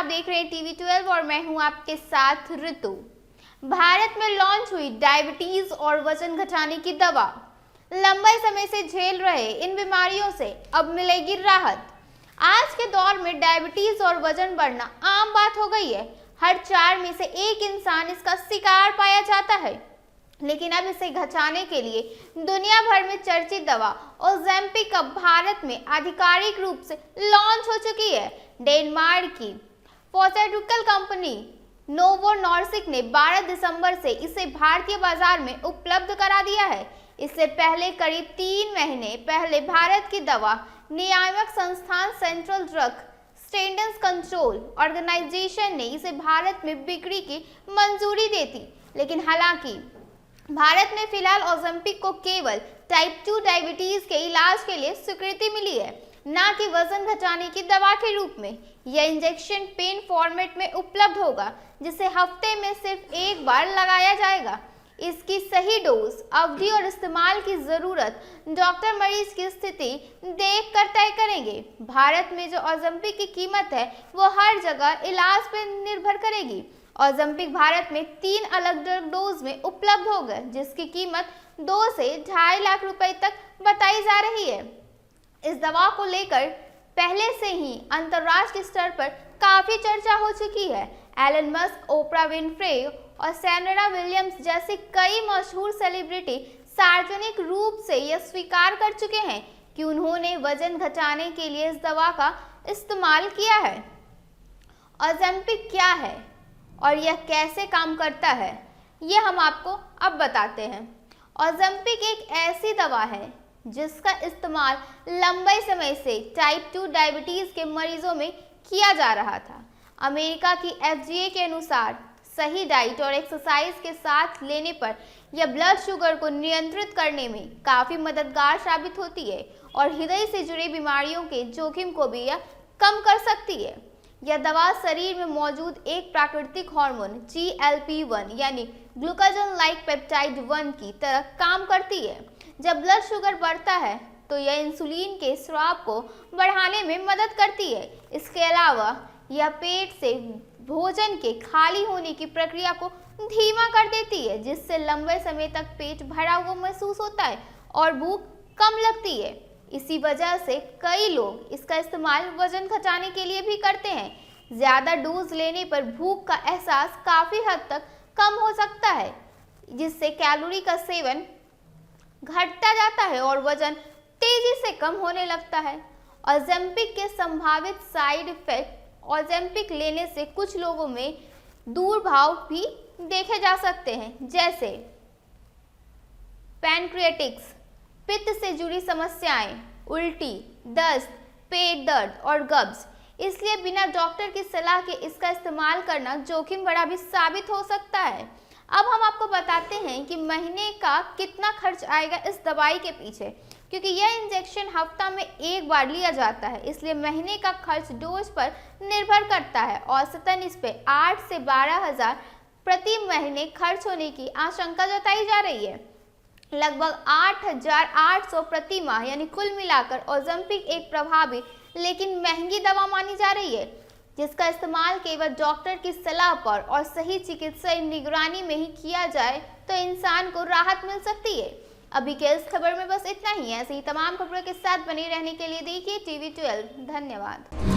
आप देख रहे हैं टीवी 12 और मैं हूं आपके साथ ऋतु। भारत में लॉन्च हुई डायबिटीज और वजन घटाने की दवा। लंबे समय से झेल रहे इन बीमारियों से अब मिलेगी राहत। आज के दौर में डायबिटीज और वजन बढ़ना आम बात हो गई है। हर 4 में से एक इंसान इसका शिकार पाया जाता है। लेकिन अब इसे घटाने के लिए दुनिया भर में चर्चित दवा ओज़ेम्पिक अब भारत में आधिकारिक रूप से लॉन्च हो चुकी है। डेनमार्क की फार्मास्यूटिकल कंपनी नोवो नॉर्डिस्क ने 12 दिसंबर से इसे भारतीय बाजार में उपलब्ध करा दिया है। इससे पहले करीब 3 महीने पहले भारत की दवा नियामक संस्थान Central Drug Standards Control Organisation ने इसे भारत में बिक्री की मंजूरी दी थी। लेकिन हालांकि भारत में फिलहाल ओज़ेम्पिक को केवल टाइप 2 डायबिटीज के इलाज के लिए स्वीकृति मिली है, ना कि वजन घटाने की दवा के रूप में। यह इंजेक्शन पेन फॉर्मेट में उपलब्ध होगा, जिसे हफ्ते में सिर्फ एक बार लगाया जाएगा। इसकी सही डोज, अवधि और इस्तेमाल की जरूरत डॉक्टर मरीज की स्थिति देख कर तय करेंगे। भारत में जो ओज़ेम्पिक की कीमत है वो हर जगह इलाज पर निर्भर करेगी। ओज़ेम्पिक भारत में 3 अलग अलग डोज में उपलब्ध होगा, जिसकी कीमत 2 से 2.5 लाख रुपए तक बताई जा रही है। इस दवा को लेकर पहले से ही अंतर्राष्ट्रीय स्तर पर काफी चर्चा हो चुकी है। एलन मस्क, ओप्रा विनफ्रे और सेरेना विलियम्स जैसे कई मशहूर सेलिब्रिटी सार्वजनिक रूप से यह स्वीकार कर चुके हैं कि उन्होंने वजन घटाने के लिए इस दवा का इस्तेमाल किया है। ओज़ेम्पिक क्या है और यह कैसे काम करता है, यह हम आपको अब बताते हैं। ओज़ेम्पिक एक ऐसी दवा है जिसका इस्तेमाल लंबे समय से टाइप 2 डायबिटीज के मरीजों में किया जा रहा था। अमेरिका की FDA के अनुसार सही डाइट और एक्सरसाइज के साथ लेने पर यह ब्लड शुगर को नियंत्रित करने में काफ़ी मददगार साबित होती है और हृदय से जुड़ी बीमारियों के जोखिम को भी यह कम कर सकती है। यह दवा शरीर में मौजूद एक प्राकृतिक हार्मोन GLP-1 यानी ग्लूकागोन लाइक पेप्टाइड 1 की तरह काम करती है। जब ब्लड शुगर बढ़ता है तो यह इंसुलिन के स्राव को बढ़ाने में मदद करती है। इसके अलावा यह पेट से भोजन के खाली होने की प्रक्रिया को धीमा कर देती है, जिससे लंबे समय तक पेट भरा हुआ महसूस होता है और भूख कम लगती है। इसी वजह से कई लोग इसका इस्तेमाल वजन घटाने के लिए भी करते हैं। ज़्यादा डोज लेने पर भूख का एहसास काफ़ी हद तक कम हो सकता है, जिससे कैलोरी का सेवन घटता जाता है और वजन तेजी से कम होने लगता है। ओज़ेम्पिक के संभावित साइड इफेक्ट ओज़ेम्पिक लेने से कुछ लोगों में दुर्भाव भी देखे जा सकते हैं, जैसे पैनक्रियाटिस, पित्त से जुड़ी समस्याएं, उल्टी, दस्त, पेट दर्द और कब्ज। इसलिए बिना डॉक्टर की सलाह के इसका इस्तेमाल करना जोखिम भरा भी साबित हो सकता है। अब हम आपको बताते हैं कि महीने का कितना खर्च आएगा इस दवाई के पीछे। क्योंकि यह इंजेक्शन हफ्ता में एक बार लिया जाता है, इसलिए महीने का खर्च डोज पर निर्भर करता है। औसतन इस पे 8 से 12 हज़ार प्रति महीने खर्च होने की आशंका जताई जा रही है। लगभग 8,800 प्रति माह, यानी कुल मिलाकर ओज़ेम्पिक एक प्रभावी लेकिन महंगी दवा मानी जा रही है, जिसका इस्तेमाल केवल डॉक्टर की सलाह पर और सही चिकित्सीय निगरानी में ही किया जाए तो इंसान को राहत मिल सकती है। अभी के इस खबर में बस इतना ही। ऐसे ही तमाम खबरों के साथ बने रहने के लिए देखिए टीवी 12। धन्यवाद।